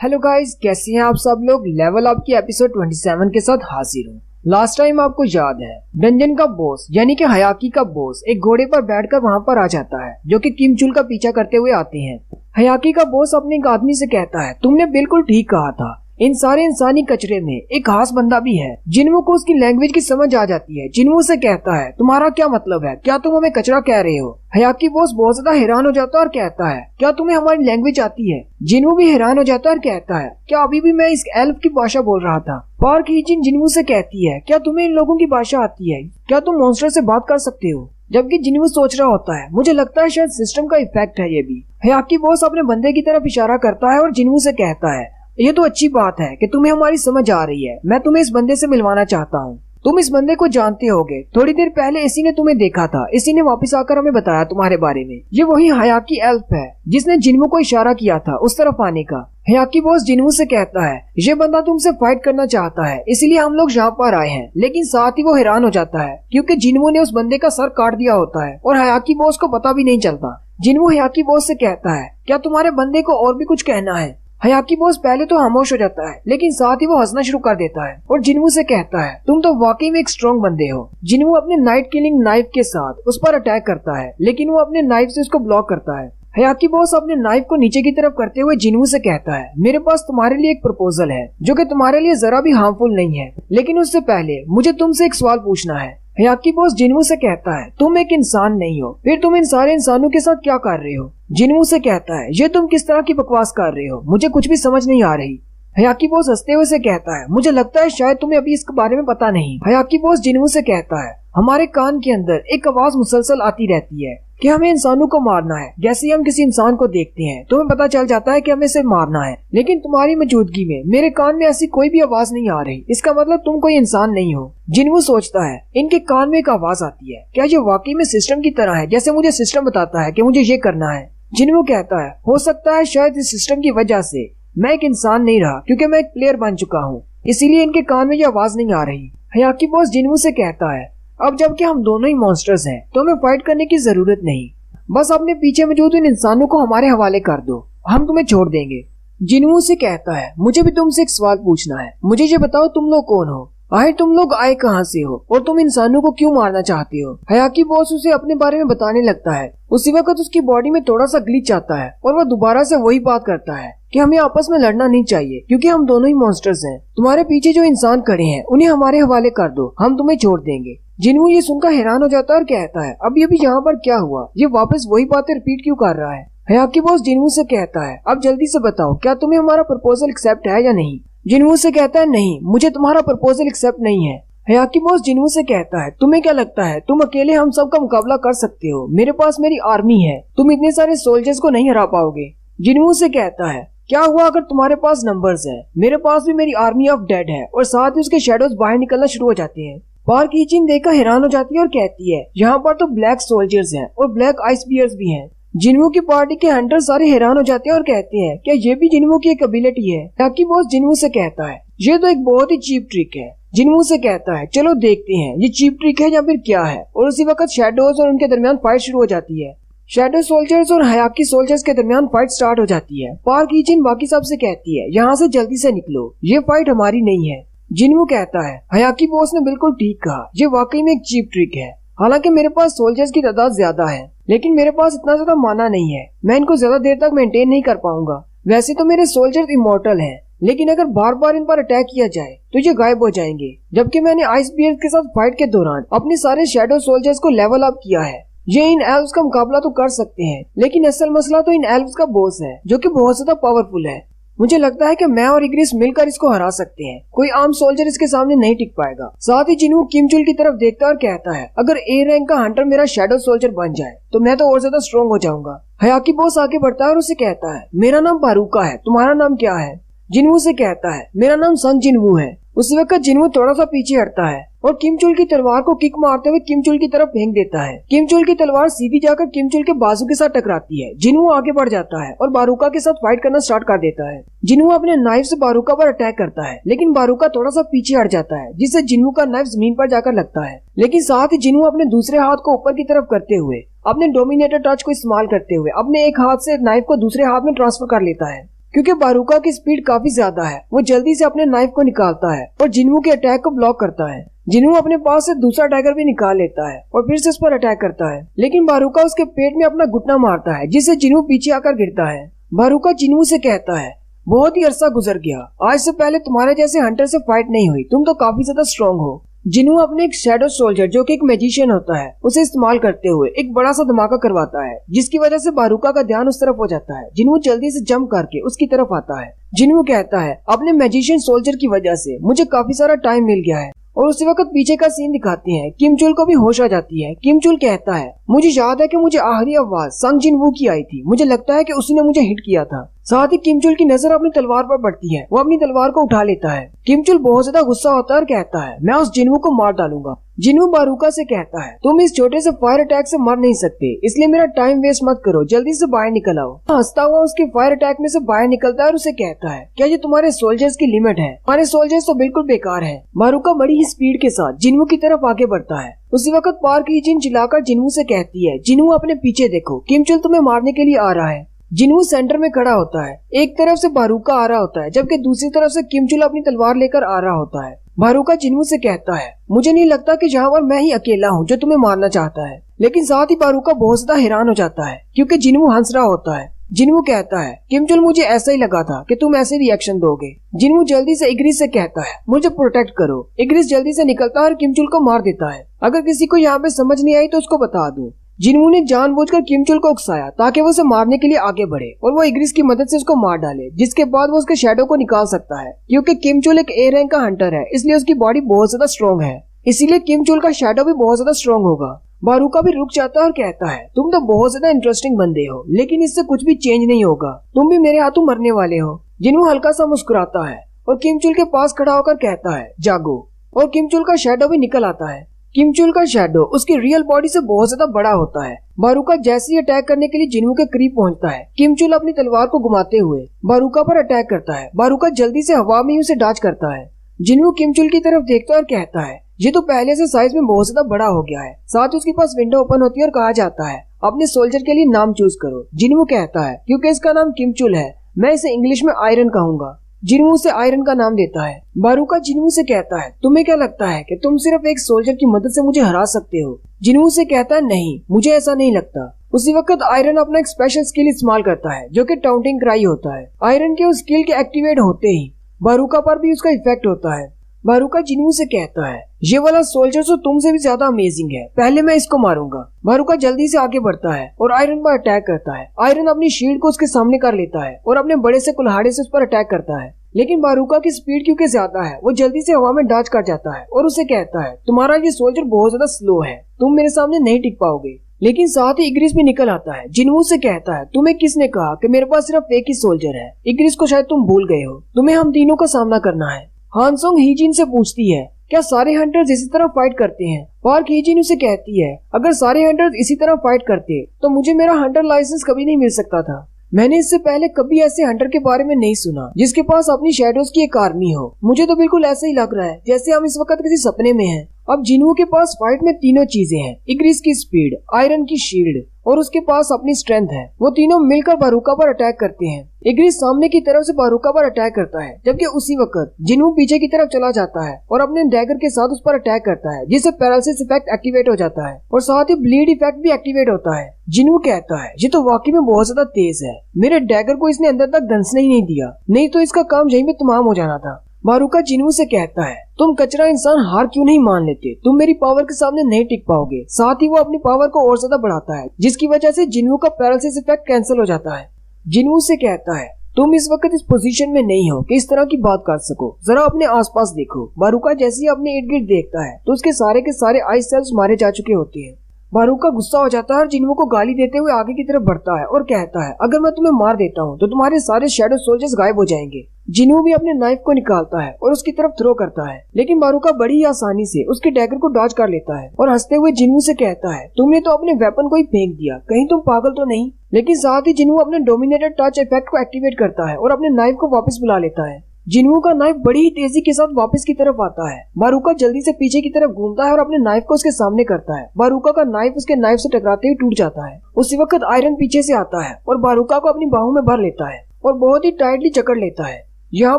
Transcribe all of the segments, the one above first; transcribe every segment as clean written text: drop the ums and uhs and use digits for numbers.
Hello guys, कैसे हैं आप सब लोग। लेवल अप की एपिसोड 27 के साथ हाजिर हूँ। लास्ट टाइम आपको याद है, डंजन का बॉस यानी कि हयाकी का बॉस एक घोड़े पर बैठकर वहाँ पर आ जाता है, जो कि किम चुल का पीछा करते हुए आते हैं। हयाकी का बॉस अपने एक आदमी से कहता है, तुमने बिल्कुल ठीक कहा था, इन सारे इंसानी कचरे में एक खास बंदा भी है। जिन्वो को उसकी लैंग्वेज की समझ आ जाती है। जिन्वो से कहता है, तुम्हारा क्या मतलब है, क्या तुम हमें कचरा कह रहे हो। हयाकी बॉस बहुत ज्यादा हैरान हो जाता है और कहता है, क्या तुम्हें हमारी लैंग्वेज आती है। जिन्वो भी हैरान हो जाता है और कहता है, क्या अभी भी मैं इस एल्फ की भाषा बोल रहा था। पार्क हीजिन जिन्वो से कहती है, क्या तुम्हें इन लोगों की भाषा आती है, क्या तुम मॉन्स्टर से बात कर सकते हो। जबकि जिन्वो सोच रहा होता है, मुझे लगता है शायद सिस्टम का इफेक्ट है ये भी। हयाकी बॉस अपने बंदे की तरफ इशारा करता है और जिन्वो से कहता है, ये तो अच्छी बात है कि तुम्हें हमारी समझ आ रही है। मैं तुम्हें इस बंदे से मिलवाना चाहता हूँ। तुम इस बंदे को जानते होगे, थोड़ी देर पहले इसी ने तुम्हें देखा था। इसी ने वापस आकर हमें बताया तुम्हारे बारे में। ये वही हयाकी एल्फ है जिसने जिन्वो को इशारा किया था उस तरफ आने का। हयाकी बॉस जिन्वो से कहता है, ये बंदा तुमसे फाइट करना चाहता है, इसलिए हम लोग यहाँ पर आए हैं। लेकिन साथ ही वो हैरान हो जाता है क्योंकि जिन्वो ने उस बंदे का सर काट दिया होता है और हयाकी बॉस को पता भी नहीं चलता। जिन्वो हयाकी बॉस से कहता है, क्या तुम्हारे बंदे को और भी कुछ कहना है। हयाकी बॉस पहले तो खामोश हो जाता है, लेकिन साथ ही वो हंसना शुरू कर देता है और जिन्वो से कहता है, तुम तो वाकई में एक स्ट्रॉन्ग बंदे हो। जिन्वो अपने नाइट किलिंग नाइफ के साथ उस पर अटैक करता है, लेकिन वो अपने नाइफ से उसको ब्लॉक करता है। हयाकी बॉस अपने नाइफ को नीचे की तरफ करते हुए जिन्वो से कहता है, मेरे पास तुम्हारे लिए एक प्रपोजल है जो कि तुम्हारे लिए जरा भी हार्मफुल नहीं है, लेकिन उससे पहले मुझे तुमसे एक सवाल पूछना है। हयाकी बॉस जिन्वो से कहता है, तुम एक इंसान नहीं हो, फिर तुम इन सारे इंसानों के साथ क्या कर रहे हो। जिन्वो से कहता है, ये तुम किस तरह की बकवास कर रहे हो, मुझे कुछ भी समझ नहीं आ रही। हयाकी बॉस हंसते हुए से कहता है, मुझे लगता है शायद तुम्हें अभी इसके बारे में पता नहीं। हयाकी बॉस जिन्वो से कहता है, हमारे कान के अंदर एक आवाज मुसलसल आती रहती है कि हमें इंसानों को मारना है। जैसे ही हम किसी इंसान को देखते हैं तो हमें पता चल जाता है कि हमें इसे मारना है, लेकिन तुम्हारी मौजूदगी में मेरे कान में ऐसी कोई भी आवाज नहीं आ रही। इसका मतलब तुम कोई इंसान नहीं हो। जिन्वो सोचता है, इनके कान में एक आवाज आती है, क्या ये वाकई में सिस्टम की तरह है, जैसे मुझे सिस्टम बताता है कि मुझे ये करना है। जिन्वो कहता है, हो सकता है शायद इस सिस्टम की वजह से मैं एक इंसान नहीं रहा, क्योंकि मैं एक प्लेयर बन चुका हूँ, इसीलिए इनके कान में ये आवाज नहीं आ रही। हयाकी बॉस जिन्वो से कहता है, अब जबकि हम दोनों ही मॉन्स्टर्स हैं तो हमें फाइट करने की जरूरत नहीं, बस अपने पीछे मौजूद इन इंसानों को हमारे हवाले कर दो, हम तुम्हें छोड़ देंगे। जिन्वो से कहता है, मुझे भी तुमसे एक सवाल पूछना है, मुझे ये बताओ तुम लोग कौन हो, आए तुम लोग आए कहाँ से हो और तुम इंसानों को क्यों मारना चाहते हो। हयाकी बॉस उसे अपने बारे में बताने लगता है। उसी वक्त उसकी बॉडी में थोड़ा सा ग्लिच आता है और वह दोबारा से वही बात करता है कि हमें आपस में लड़ना नहीं चाहिए, क्योंकि हम दोनों ही मॉन्स्टर्स हैं। तुम्हारे पीछे जो इंसान खड़े हैं उन्हें हमारे हवाले कर दो, हम तुम्हें छोड़ देंगे। जिन्वो ये सुनकर हैरान हो जाता है और कहता है, अब ये भी यहाँ पर क्या हुआ, ये वापस वही बातें रिपीट क्यों कर रहा है। हयाकी बॉस जिन्वो से कहता है, अब जल्दी से बताओ, क्या तुम्हें हमारा प्रपोजल एक्सेप्ट है या नहीं। जिन्वो से कहता है, नहीं, मुझे तुम्हारा प्रपोजल एक्सेप्ट नहीं है। हयाकी बॉस जिन्वो से कहता है, तुम्हें क्या लगता है तुम अकेले हम सब का मुकाबला कर सकते हो। मेरे पास मेरी आर्मी है, तुम इतने सारे सोल्जर्स को नहीं हरा पाओगे। जिन्वो से कहता है, क्या हुआ अगर तुम्हारे पास नंबर्स है, मेरे पास भी मेरी आर्मी ऑफ डेड है और साथ ही उसके शेडोज बाहर निकलना शुरू हो जाते हैं। पार्क हीजिन देखकर हैरान हो जाती है और कहती है, यहाँ पर तो ब्लैक सोल्जर्स हैं और ब्लैक आइस बियर्स भी हैं। जिन्वो की पार्टी के हंटर सारे हैरान हो जाते हैं और कहते हैं, क्या ये भी जिन्वो की एक एबिलिटी है। हयाकी बॉस जिन्वो से कहता है, ये तो एक बहुत ही चीप ट्रिक है। जिन्वो से कहता है, चलो देखते हैं ये चीप ट्रिक है या फिर क्या है। और उसी वक्त शैडोज और उनके दरमियान फाइट शुरू हो जाती है। शैडो सोल्जर्स और हयाकी सोल्जर्स के दरमियान फाइट स्टार्ट हो जाती है। पार्क हीजिन बाकी सब से कहती है, यहाँ से जल्दी से निकलो, ये फाइट हमारी नहीं है। जिन्वो कहता है, हयाकी बॉस ने बिल्कुल ठीक कहा, ये वाकई में एक चीप ट्रिक है। हालांकि मेरे पास सोल्जर्स की तादाद ज्यादा है, लेकिन मेरे पास इतना ज्यादा माना नहीं है, मैं इनको ज्यादा देर तक मेंटेन नहीं कर पाऊंगा। वैसे तो मेरे सोल्जर्स इमॉर्टल हैं, लेकिन अगर बार बार इन पर अटैक किया जाए तो ये गायब हो जाएंगे। जबकि मैंने आइस बियर्स के साथ फाइट के दौरान अपने सारे शैडो सोल्जर्स को लेवल अप किया है। ये इन एल्व्स का मुकाबला तो कर सकते हैं, लेकिन असल मसला तो इन एल्व्स का बॉस है, जो कि बहुत ज्यादा पावरफुल है। मुझे लगता है कि मैं और इग्रिस मिलकर इसको हरा सकते हैं, कोई आम सोल्जर इसके सामने नहीं टिक पाएगा। साथ ही जिन्वो किम चुल की तरफ देखता और कहता है, अगर ए रैंक का हंटर मेरा शैडो सोल्जर बन जाए तो मैं तो और ज्यादा स्ट्रॉन्ग हो जाऊंगा। हयाकी बॉस आगे बढ़ता है और उसे कहता है, मेरा नाम बारूका है, तुम्हारा नाम क्या है। जिन्वो से कहता है, मेरा नाम संग जिन्वो है। उस वक्त जिन्वो थोड़ा सा पीछे हटता है और किम चुल की तलवार को किक मारते हुए किम चुल की तरफ फेंक देता है। किम चुल की तलवार सीधी जाकर किम चुल के बाजू के साथ टकराती है। जिन्वो आगे बढ़ जाता है और बारूका के साथ फाइट करना स्टार्ट कर देता है। जिन्वो अपने नाइफ से बारूका पर अटैक करता है, लेकिन बारूका थोड़ा सा पीछे हट जाता है, जिससे जिन्वो का नाइफ जमीन पर जाकर लगता है। लेकिन साथ ही जिन्वो अपने दूसरे हाथ को ऊपर की तरफ करते हुए अपने डोमिनेटर टच को इस्तेमाल करते हुए अपने एक हाथ से नाइफ को दूसरे हाथ में ट्रांसफर कर लेता है। क्योंकि बारूका की स्पीड काफी ज्यादा है। वो जल्दी से अपने नाइफ को निकालता है और जिन्वू के अटैक को ब्लॉक करता है। जिन्वू अपने पास से दूसरा डैगर भी निकाल लेता है और फिर से उस पर अटैक करता है, लेकिन बारूका उसके पेट में अपना घुटना मारता है, जिससे जिन्वू पीछे आकर गिरता है। बारूका जिन्वू से कहता है, बहुत ही अरसा गुजर गया, आज से पहले तुम्हारे जैसे हंटर से फाइट नहीं हुई, तुम तो काफी ज्यादा स्ट्रॉन्ग हो। जिन्वू अपने एक शैडो सोल्जर जो कि एक मैजिशियन होता है उसे इस्तेमाल करते हुए एक बड़ा सा धमाका करवाता है, जिसकी वजह से बारूका का ध्यान उस तरफ हो जाता है। जिन्वू जल्दी से जंप करके उसकी तरफ आता है। जिन्वू कहता है, अपने मैजिशियन सोल्जर की वजह से मुझे काफी सारा टाइम मिल गया है। और उसी वक्त पीछे का सीन दिखाते हैं। किम चुल को भी होश आ जाती है। किम चुल कहता है, मुझे याद है कि मुझे आखिरी आवाज संग जिनवू की आई थी, मुझे लगता है कि उसी ने मुझे हिट किया था। साथ ही किम चुल की नजर अपनी तलवार पर पड़ती है। वो अपनी तलवार को उठा लेता है। किम चुल बहुत ज्यादा गुस्सा होता है और कहता है, मैं उस जिनवू को मार डालूंगा। जिनवू बारूका से कहता है, तुम इस छोटे से फायर अटैक से मर नहीं सकते, इसलिए मेरा टाइम वेस्ट मत करो, जल्दी से बाहर निकल आओ। हंसता हुआ उसके फायर अटैक में से बाहर निकलता है और उसे कहता है, क्या ये तुम्हारे सोल्जर्स की लिमिट है? हमारे सोल्जर्स तो बिल्कुल बेकार है। बारूका बड़ी ही स्पीड के साथ जिनवू की तरफ आगे बढ़ता है। उसी वक्त पार्क हीजिन चिल्लाकर जिनवू से कहती है, जिनवू अपने पीछे देखो, किम चुल तुम्हें मारने के लिए आ रहा है। जिनवू सेंटर में खड़ा होता है। एक तरफ से बारूका आ रहा होता है, जबकि दूसरी तरफ से किम चुल अपनी तलवार लेकर आ रहा होता है। बारूका जिनवू से कहता है, मुझे नहीं लगता कि यहाँ पर मैं ही अकेला हूँ जो तुम्हें मारना चाहता है। लेकिन साथ ही बारूका बहुत ज्यादा हैरान हो जाता है क्योंकि जिनवू हंस रहा होता है। जिनवू कहता है, किम चुल मुझे ऐसा ही लगा था कि तुम ऐसे रिएक्शन दोगे। जिनवू जल्दी से इग्रिस से कहता है, मुझे प्रोटेक्ट करो। इग्रिस जल्दी से निकलता है और किम चुल को मार देता है। अगर किसी को यहाँ पे समझ नहीं आई तो उसको बता दूं, जिनवू ने जानबूझकर किम चुल को उकसाया ताकि वो उसे मारने के लिए आगे बढ़े और वो इग्रिस की मदद से उसको मार डाले, जिसके बाद वो उसके शैडो को निकाल सकता है। क्योंकि किम चुल एक ए रैंक का हंटर है, इसलिए उसकी बॉडी बहुत ज्यादा स्ट्रॉन्ग है, इसीलिए किम चुल का शैडो भी बहुत ज्यादा स्ट्रॉन्ग होगा। बारूका भी रुक जाता है और कहता है, तुम तो बहुत ज्यादा इंटरेस्टिंग बंदे हो, लेकिन इससे कुछ भी चेंज नहीं होगा, तुम भी मेरे हाथों मरने वाले हो। जिनवू हल्का सा मुस्कुराता है और किम चुल के पास खड़ा होकर कहता है, जागो। और किम चुल का शैडो भी निकल आता है। किम चुल का शैडो उसकी रियल बॉडी से बहुत ज्यादा बड़ा होता है। बारूका जैसे ही अटैक करने के लिए जिनवू के करीब पहुंचता है, किम चुल अपनी तलवार को घुमाते हुए बारूका पर अटैक करता है। बारूका जल्दी से हवा में ही उसे डॉज करता है। जिनवू किम चुल की तरफ देखता है और कहता है, ये तो पहले से साइज में बहुत ज्यादा बड़ा हो गया है। साथ ही उसके पास विंडो ओपन होती है और कहा जाता है, अपने सोल्जर के लिए नाम चूज करो। जिनवू कहता है, क्योंकि इसका नाम किम चुल है, मैं इसे इंग्लिश में आयरन कहूंगा। जिनवू से आयरन का नाम देता है। बारूका जिनवू से कहता है, तुम्हें क्या लगता है कि तुम सिर्फ एक सोल्जर की मदद से मुझे हरा सकते हो? जिनवू से कहता है, नहीं, मुझे ऐसा नहीं लगता। उसी वक्त आयरन अपना एक स्पेशल स्किल इस्तेमाल करता है जो कि टाउंटिंग क्राई होता है। आयरन के उस स्किल के एक्टिवेट होते ही बारूका पर भी उसका इफेक्ट होता है। बारूका जिनवू से कहता है, ये वाला सोल्जर तो तुमसे भी ज्यादा अमेजिंग है, पहले मैं इसको मारूंगा। बारूका जल्दी से आगे बढ़ता है और आयरन पर अटैक करता है। आयरन अपनी शील्ड को उसके सामने कर लेता है और अपने बड़े से कुल्हाड़े से उस पर अटैक करता है। लेकिन बारूका की स्पीड क्योंकि ज्यादा है, वो जल्दी से हवा में डॉज कर जाता है और उसे कहता है, तुम्हारा ये सोल्जर बहुत ज्यादा स्लो है, तुम मेरे सामने नहीं टिक पाओगे। लेकिन साथ ही इग्रिस भी निकल आता है। जिनवू से कहता है, तुम्हें किसने कहा कि मेरे पास सिर्फ एक ही सोल्जर है? इग्रिस को शायद तुम भूल गए हो, तुम्हें हम तीनों का सामना करना है। हानसोंग हीजिन से पूछती है, क्या सारे हंटर्स इसी तरह फाइट करते हैं? पार्क हीजिन उसे कहती है, अगर सारे हंटर्स इसी तरह फाइट करते तो मुझे मेरा हंटर लाइसेंस कभी नहीं मिल सकता था। मैंने इससे पहले कभी ऐसे हंटर के बारे में नहीं सुना जिसके पास अपनी शैडोज की एक आर्मी हो। मुझे तो बिल्कुल ऐसा ही लग रहा है जैसे हम इस वक्त किसी सपने में हैं। अब जिनवू के पास फाइट में तीनों चीजें हैं, इग्रिस की स्पीड, आयरन की शील्ड और उसके पास अपनी स्ट्रेंथ है। वो तीनों मिलकर बारूका पर अटैक करते हैं। इग्रिस सामने की तरफ से बारूका पर अटैक करता है, जबकि उसी वक्त जिनवू पीछे की तरफ चला जाता है और अपने डैगर के साथ उस पर अटैक करता है, जिससे पैरालिसिस इफेक्ट एक्टिवेट हो जाता है और साथ ही ब्लीड इफेक्ट भी एक्टिवेट होता है। जिनवू कहता है, ये तो वाकई में बहुत ज्यादा तेज है, मेरे डैगर को इसने अंदर तक धंसने ही नहीं दिया, नहीं तो इसका काम यहीं पे तमाम हो जाना था। बारूका जिनवू से कहता है, तुम कचरा इंसान हार क्यों नहीं मान लेते? तुम मेरी पावर के सामने नहीं टिक पाओगे। साथ ही वो अपनी पावर को और ज्यादा बढ़ाता है, जिसकी वजह से जिनवू का पैरालिसिस इफेक्ट कैंसिल हो जाता है। जिनवू से कहता है, तुम इस वक्त इस पोजीशन में नहीं हो कि इस तरह की बात कर सको, जरा अपने आसपास देखो। बारूका जैसे ही अपने इर्द गिर्द देखता है तो उसके सारे के सारे आइस सेल्स मारे जा चुके होते हैं। बारूका गुस्सा हो जाता है और जिनवू को गाली देते हुए आगे की तरफ बढ़ता है और कहता है, अगर मैं तुम्हें मार देता हूँ तो तुम्हारे सारे शैडो सोल्जर्स गायब हो जाएंगे। जिनवू भी अपने नाइफ को निकालता है और उसकी तरफ थ्रो करता है, लेकिन बारूका बड़ी ही आसानी से उसके डैगर को डॉज कर लेता है और हंसते हुए जिनवू से कहता है, तुमने तो अपने वेपन को ही फेंक दिया, कहीं तुम पागल तो नहीं? लेकिन साथ ही जिनवू अपने डोमिनेटेड टच इफेक्ट को एक्टिवेट करता है और अपने नाइफ को वापस बुला लेता है। जिनवू का नाइफ बड़ी ही तेजी के साथ वापस की तरफ आता है। बारूका जल्दी से पीछे की तरफ घूमता है और अपने नाइफ को उसके सामने करता है। बारूका का नाइफ उसके नाइफ से टकराते हुए टूट जाता है। उसी वक्त आयरन पीछे से आता है और बारूका को अपनी बाहों में भर लेता है और बहुत ही टाइटली जकड़ लेता है। यहाँ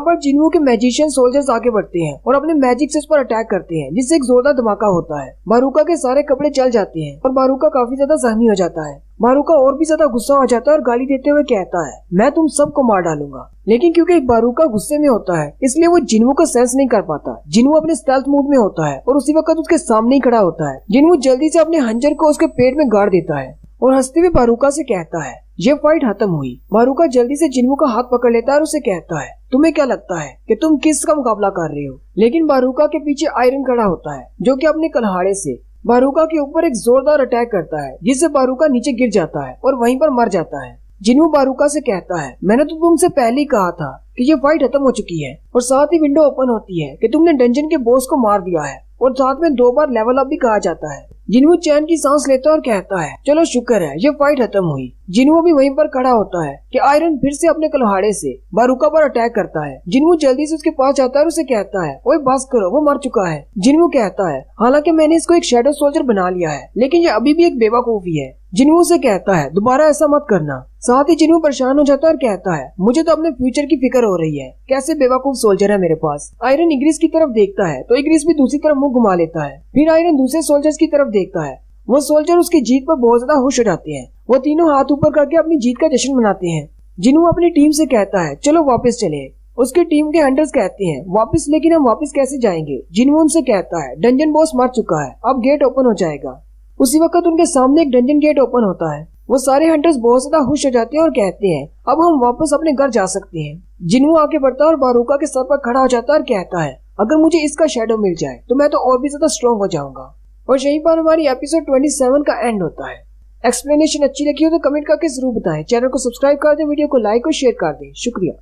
पर जिन्हों के मैजिशियन सोल्जर्स आगे बढ़ते हैं और अपने मैजिक से उस पर अटैक करते हैं, जिससे एक जोरदार धमाका होता है। बारूका के सारे कपड़े जल जाते हैं और बारूका काफी ज्यादा जख्मी हो जाता है। बारूका और भी ज्यादा गुस्सा हो जाता है और गाली देते हुए कहता है, मैं तुम सबको मार डालूंगा। लेकिन क्योंकि बारूका गुस्से में होता है, इसलिए वो जिन्हों को सेंस नहीं कर पाता। जिन्हों अपने स्टेल्थ मूड में होता है और उसी वक्त उसके सामने ही खड़ा होता है। जिन्हों जल्दी से अपने हंजर को उसके पेट में गाड़ देता है और हंसते हुए बारूका से कहता है, ये फाइट खत्म हुई। बारूका जल्दी से जिन्हों का हाथ पकड़ लेता है और उसे कहता है, तुम्हें क्या लगता है कि तुम किसका मुकाबला कर रहे हो? लेकिन बारूका के पीछे आयरन खड़ा होता है, जो कि अपने कुल्हाड़े से बारूका के ऊपर एक जोरदार अटैक करता है, जिससे बारूका नीचे गिर जाता है और वहीं पर मर जाता है। जिन्हों बारूका से कहता है, मैंने तो तुमसे पहले ही कहा था कि ये फाइट खत्म हो चुकी है। और साथ ही विंडो ओपन होती है कि तुमने डंजन के बॉस को मार दिया है और साथ में 2 बार लेवल अप भी कहा जाता है। जिन्हों चैन की सांस लेता है और कहता है, चलो शुक्र है ये फाइट खत्म हुई। जिन्हों भी वहीं पर खड़ा होता है कि आयरन फिर से अपने कुल्हाड़े से बारूका पर अटैक करता है। जिन्हों जल्दी से उसके पास जाता है और उसे कहता है, ओए बस करो, वो मर चुका है। जिन्हों कहता है, हालांकि मैंने इसको एक शैडो सोल्जर बना लिया है, लेकिन ये अभी भी एक बेवकूफी है। जिन्हों से कहता है, दोबारा ऐसा मत करना। साथ ही जिन्हों परेशान हो जाता है और कहता है, मुझे तो अपने फ्यूचर की फिक्र हो रही है, कैसे बेवकूफ सोल्जर है मेरे पास। आयरन इग्रिस की तरफ देखता है तो इग्रिस भी दूसरी तरफ मुंह घुमा लेता है। फिर आयरन दूसरे सोल्जर्स की तरफ देखता है। वो सोल्जर उसकी जीत पर बहुत ज्यादा खुश हो जाते हैं। वो तीनों हाथ ऊपर करके अपनी जीत का जश्न मनाते हैं। जिन्हों अपनी टीम से कहता है, चलो वापस चले। उसकी टीम के हंटर्स कहते हैं, वापस? लेकिन हम वापस कैसे जाएंगे? जिन्हों उनसे कहता है, डंजन बॉस मर चुका है, अब गेट ओपन हो जाएगा। उसी वक्त उनके सामने एक डंजन गेट ओपन होता है। वो सारे हंटर्स बहुत ज्यादा खुश हो जाते हैं और कहते हैं, अब हम वापस अपने घर जा सकते हैं। जिन्हों आगे बढ़ता है और बारूका के सर पर खड़ा हो जाता है और कहता है, अगर मुझे इसका शैडो मिल जाए तो मैं तो और भी ज्यादा स्ट्रॉन्ग हो जाऊंगा। और यहीं पर हमारी एपिसोड 27 का एंड होता है। एक्सप्लेनेशन अच्छी लगी हो तो कमेंट करके जरूर बताएं। चैनल को सब्सक्राइब कर दें, वीडियो को लाइक और शेयर कर दें। शुक्रिया।